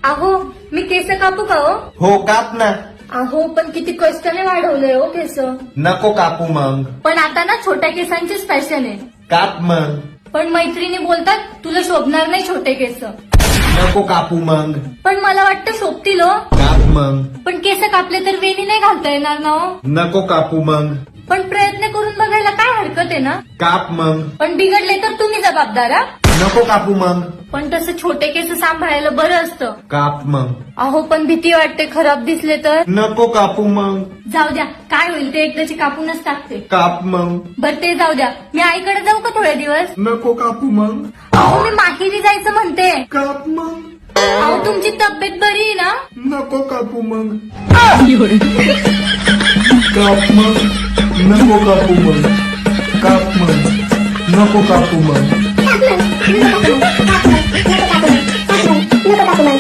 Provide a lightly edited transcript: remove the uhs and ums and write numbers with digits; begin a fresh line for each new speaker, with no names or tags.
अहो मी केस कापू का हो?
हो काप ना.
अहो पण किती कष्टाने वाढवलंय हो केस.
नको कापू मग.
पण आता ना छोट्या केसांचीच फॅशन आहे.
काप मग.
पण मैत्रिणी बोलतात तुला शोभणार नाही छोटे केस.
नको कापू मग.
पण मला वाटतं शोभतील हो.
काप मग.
पण केस कापले तर वेणी नाही घालता येणार ना हो.
नको कापू मग.
पण प्रयत्न करून बघायला काय हरकत आहे ना.
काप मग.
पण बिघडले तर तुम्ही जबाबदार हा.
नको कापू मग.
पण तसं छोटे केस सांभाळायला बरं असतं.
काप मग.
अहो पण भीती वाटते खराब दिसले तर.
नको कापू मग.
जाऊ द्या काय होईल ते एकदाची कापूनच टाकते.
काप मग.
बरं ते जाऊ द्या मी आईकडे जाऊ का थोडे दिवस.
नको कापू मग.
अहो मी माहेरी जायचं म्हणते.
काप मग.
अहो तुमची तब्येत बरी आहे ना.
नको कापू मग. काप मग. नको कापू मग. काप मग. नको कापू मग.